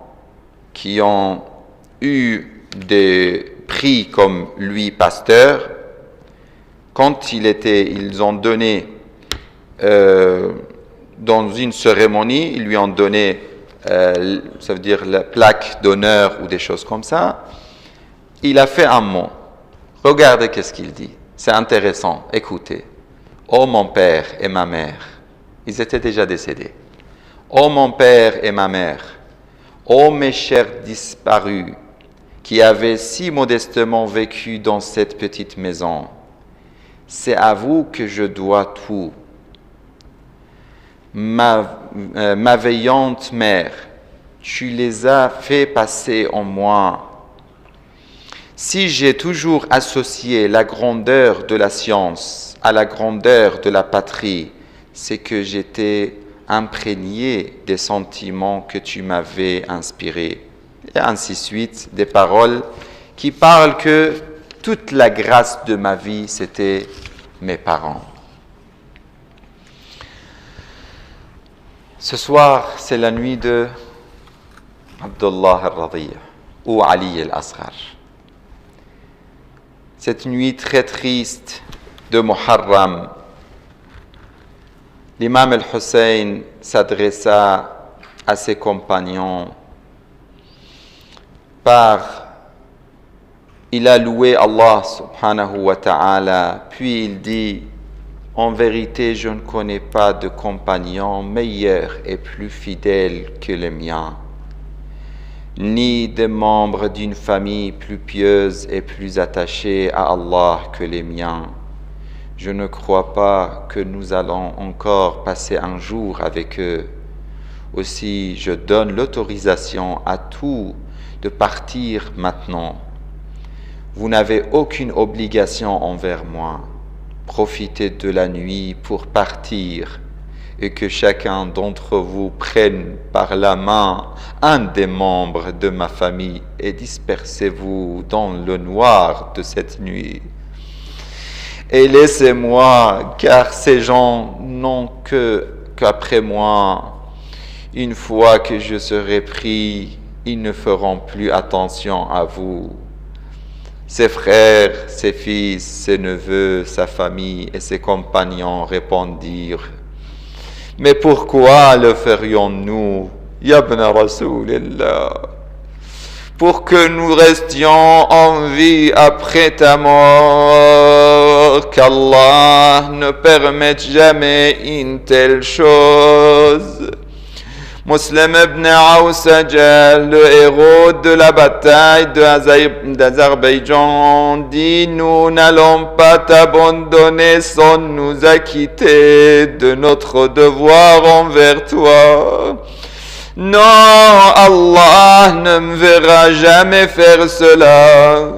qui ont eu des pris comme lui pasteur. Quand ils ont donné dans une cérémonie, ils lui ont donné, ça veut dire la plaque d'honneur ou des choses comme ça. Il a fait un mot. Regardez qu'est-ce qu'il dit. C'est intéressant. Écoutez. Oh mon père et ma mère. Ils étaient déjà décédés. Oh mon père et ma mère. Oh mes chers disparus, qui avaient si modestement vécu dans cette petite maison. C'est à vous que je dois tout. Ma veillante mère, tu les as fait passer en moi. Si j'ai toujours associé la grandeur de la science à la grandeur de la patrie, c'est que j'étais imprégné des sentiments que tu m'avais inspirés. Et ainsi de suite, des paroles qui parlent que toute la grâce de ma vie, c'était mes parents. Ce soir, c'est la nuit de Abdullah al-Radi' ou Ali al-Asghar. Cette nuit très triste de Muharram, l'imam al-Hussein s'adressa à ses compagnons il a loué Allah subhanahu wa ta'ala, puis il dit: en vérité, je ne connais pas de compagnon meilleur et plus fidèle que le mien, ni de membres d'une famille plus pieuse et plus attachée à Allah que les miens. Je ne crois pas que nous allons encore passer un jour avec eux. Aussi, je donne l'autorisation à tous de partir maintenant. Vous n'avez aucune obligation envers moi. Profitez de la nuit pour partir et que chacun d'entre vous prenne par la main un des membres de ma famille et dispersez-vous dans le noir de cette nuit. Et laissez-moi, car ces gens n'ont qu'après moi. Une fois que je serai pris, ils ne feront plus attention à vous. Ses frères, ses fils, ses neveux, sa famille et ses compagnons répondirent: mais pourquoi le ferions-nous, Ya ibn Rasoulillah? Pour que nous restions en vie après ta mort, qu'Allah ne permette jamais une telle chose. Muslim ibn Awsajal, le héros de la bataille d'Azerbaïdjan, dit: nous n'allons pas t'abandonner sans nous acquitter de notre devoir envers toi. Non, Allah ne me verra jamais faire cela.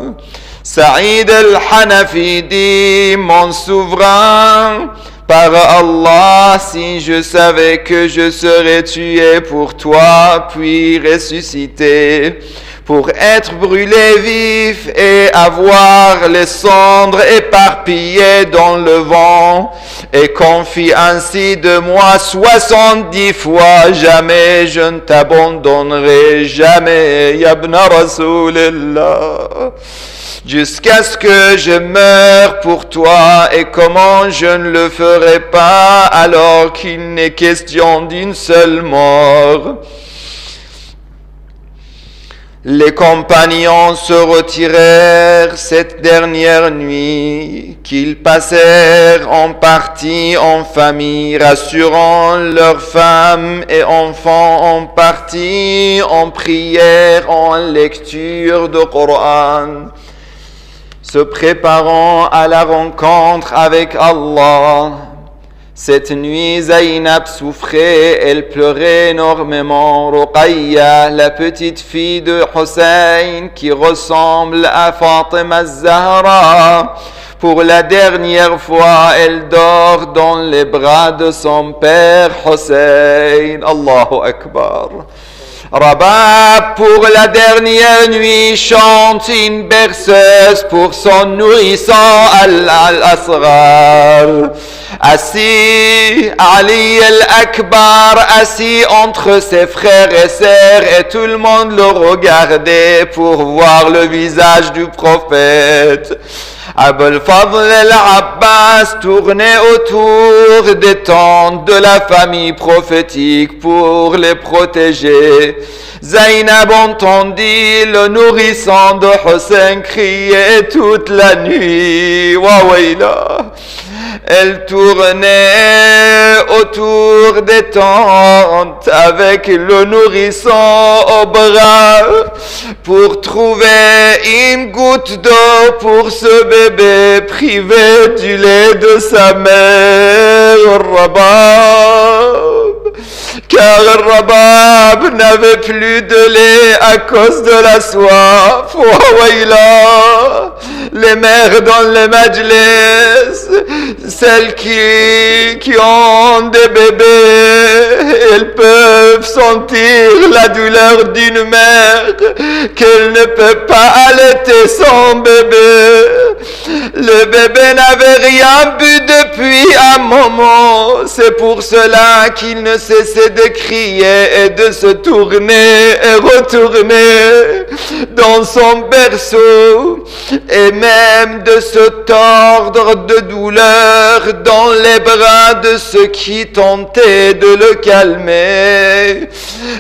Saïd al-Hanafi dit: mon souverain, par Allah, si je savais que je serais tué pour toi, puis ressuscité, pour être brûlé vif et avoir les cendres éparpillées dans le vent, et confie ainsi de moi 70 fois, jamais je ne t'abandonnerai, jamais, ya ibn Rasoulillah, jusqu'à ce que je meure pour toi. Et comment je ne le ferai pas alors qu'il n'est question d'une seule mort? Les compagnons se retirèrent cette dernière nuit, qu'ils passèrent en partie en famille, rassurant leurs femmes et enfants, en partie en prière, en lecture de Coran, se préparant à la rencontre avec Allah. Cette nuit, Zaynab souffrait, elle pleurait énormément. Ruqayya, la petite fille de Hussein, qui ressemble à Fatima Zahra, pour la dernière fois, elle dort dans les bras de son père Hussein. Allahu Akbar. Rabab, pour la dernière nuit, chante une berceuse pour son nourrisson Al-Asghar. Assis, Ali al-Akbar, assis entre ses frères et sœurs, et tout le monde le regardait pour voir le visage du prophète. Abul Fadl al-Abbas tournait autour des tentes de la famille prophétique pour les protéger. Zainab entendit le nourrisson de Hussein crier toute la nuit. Wa wayla. Elle tournait autour des tentes avec le nourrisson au bras pour trouver une goutte d'eau pour ce bébé privé du lait de sa mère, Rabab. Car Rabab n'avait plus de lait à cause de la soif. Waouaïla, les mères dans les majlis, celles qui ont des bébés, elles peuvent sentir la douleur d'une mère qu'elle ne peut pas allaiter son bébé. Le bébé n'avait rien bu depuis un moment. C'est pour cela qu'il ne cessait de crier et de se tourner et retourner dans son berceau et même de se tordre de douleur dans les bras de ceux qui tentaient de le calmer.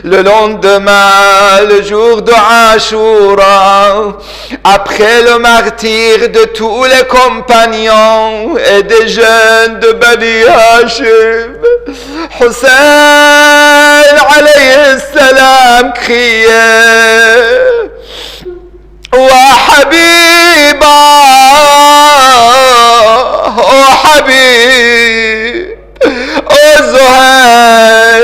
Le lendemain, le jour de Ashura, après le martyre de tous les compagnons et des jeunes de Bani Hashim, Hussein alayhi salam criait: Wa Habiba, oh Habib, oh Zuhair,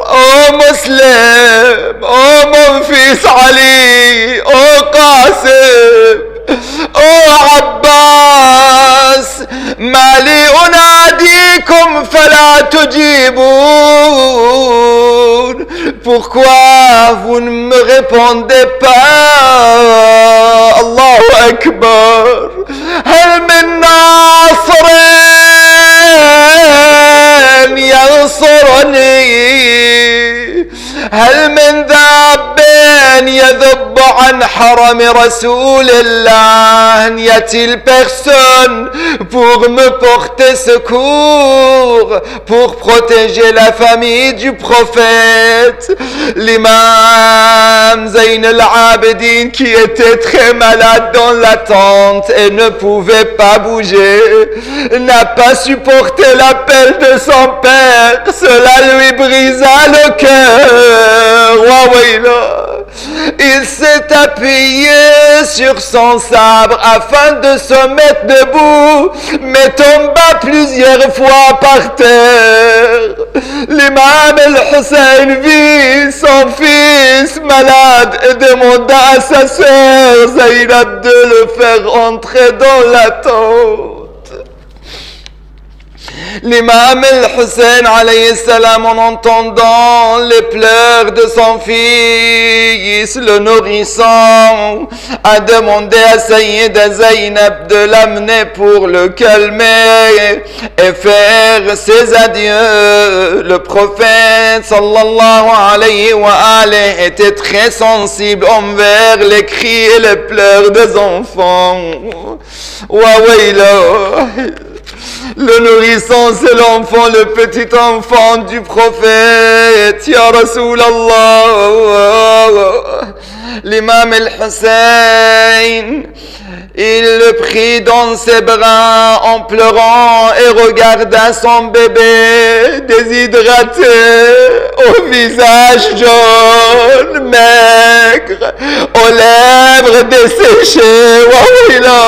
oh Muslim, oh mon fils Ali, oh Qasim, oh Abbas, Mali unadikum fala tujiboun. Pourquoi vous ne me répondez pas? Allahu Akbar. Hal min nasirin yansurani, hal min dhabbin yadhub an haram Rasulillah. N'y a-t-il personne pour me porter secours, pour protéger la famille du prophète? L'imam Zayn al-Abidin, qui était très malade dans la tente et ne pouvait pas bouger, n'a pas supporté l'appel de son père. Cela lui brisa le cœur. Wawayla. Il s'est appuyé sur son sabre afin de se mettre debout, mais tomba plusieurs fois par terre. L'imam al-Hussein vit son fils malade et demanda à sa sœur Zainab de le faire entrer dans la tente. L'imam al-Hussein alayhi salam, en entendant les pleurs de son fils, le nourrisson, a demandé à Sayyida Zainab de l'amener pour le calmer et faire ses adieux. Le prophète sallallahu alayhi wa alayhi était très sensible envers les cris et les pleurs des enfants. Wa wayla. Le nourrisson, c'est l'enfant, le petit enfant du prophète. Ya Rasulallah. L'imam al-Hussein, il le prit dans ses bras en pleurant et regarda son bébé déshydraté, au visage jaune, maigre, aux lèvres desséchées. Wahila,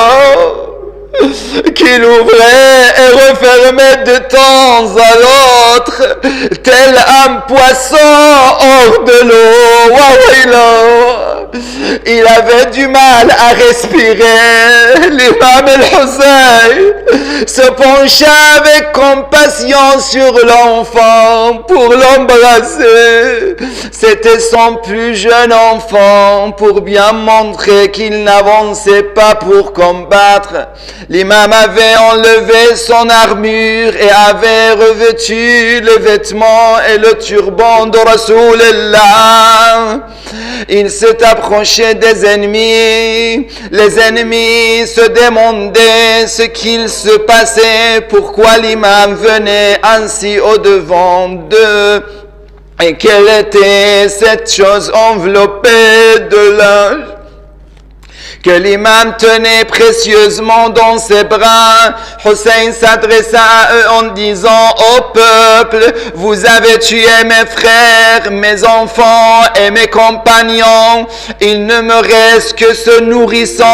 qu'il ouvrait et refermait de temps à l'autre, tel un poisson hors de l'eau. Wahila. Il avait du mal à respirer. L'imam al-Hussein se pencha avec compassion sur l'enfant pour l'embrasser. C'était son plus jeune enfant. Pour bien montrer qu'il n'avançait pas pour combattre, L'imam avait enlevé son armure et avait revêtu les vêtements et le turban de Rasulullah. Il s'est approché des ennemis. Les ennemis se demandaient ce qu'il se passait, pourquoi l'imam venait ainsi au-devant d'eux et quelle était cette chose enveloppée de linge que l'imam tenait précieusement dans ses bras. Hussein s'adressa à eux en disant: ô peuple, vous avez tué mes frères, mes enfants et mes compagnons. Il ne me reste que ce nourrisson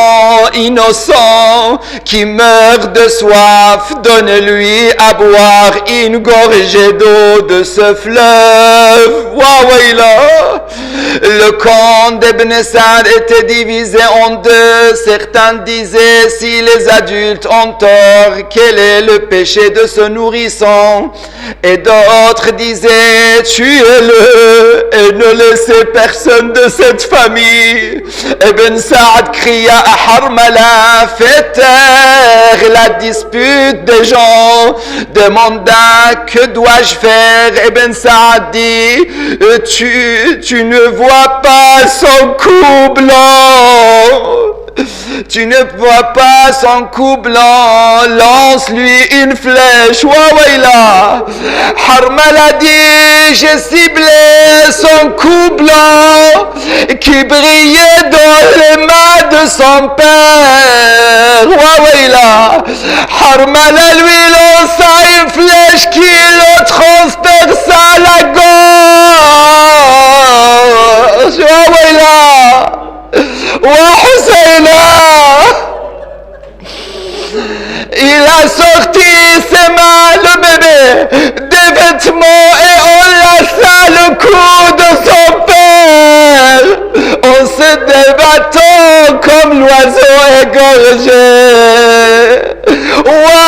innocent qui meurt de soif. Donnez-lui à boire une gorgée d'eau de ce fleuve. Wawayla. Le camp d'Ibn Sa'd était divisé en deux. Certains disaient: si les adultes ont tort, quel est le péché de ce nourrisson? Et d'autres disaient: tuez-le et ne laissez personne de cette famille. Ibn Sa'd cria à Harmala: fais taire la dispute des gens. Demanda: que dois-je faire? Ibn Sa'd dit: tu ne vois pas son cou blanc. Tu ne vois pas son cou blanc, lance-lui une flèche. Wawayla. Harmala dit: j'ai ciblé son cou blanc qui brillait dans les mains de son père. Wawayla. Harmala lui lança une flèche qui le transperça la gorge. Wawayla. Husseina, il a sorti ses mains, le bébé, des vêtements et enlaça le cou de son père en se débattant comme l'oiseau égorgé. Wa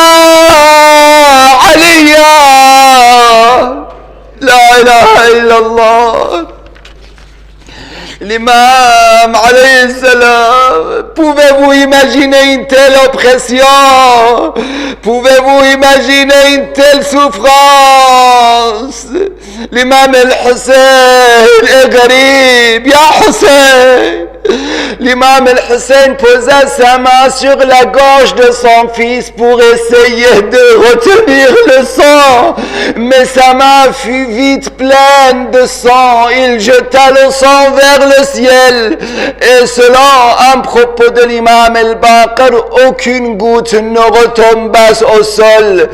Aliya, la ilaha illallah. L'imam, alayhi salam, pouvez-vous imaginer une telle oppression? Pouvez-vous imaginer une telle souffrance? L'imam al-Hussein est garib, ya Hussein. L'imam al-Hussein posa sa main sur la gorge de son fils pour essayer de retenir le sang, mais sa main fut vite pleine de sang. Il jeta le sang vers le ciel, et selon un propos de l'imam al-Baqir, aucune goutte ne retomba au sol.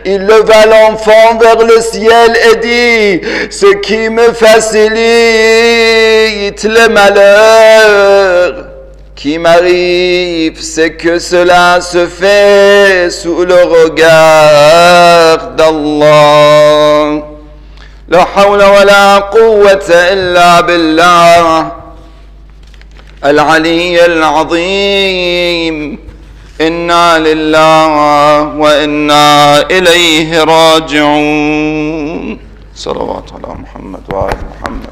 Il leva l'enfant vers le ciel et dit: ce qui me facilite le malheur qui m'arrive, c'est que cela se fait sous le regard d'Allah. La hawla wa la quwwata illa billah al-ali al-azim. Inna lillahi wa inna ilayhi raji'un. Salawat ala Muhammad wa ala Muhammad.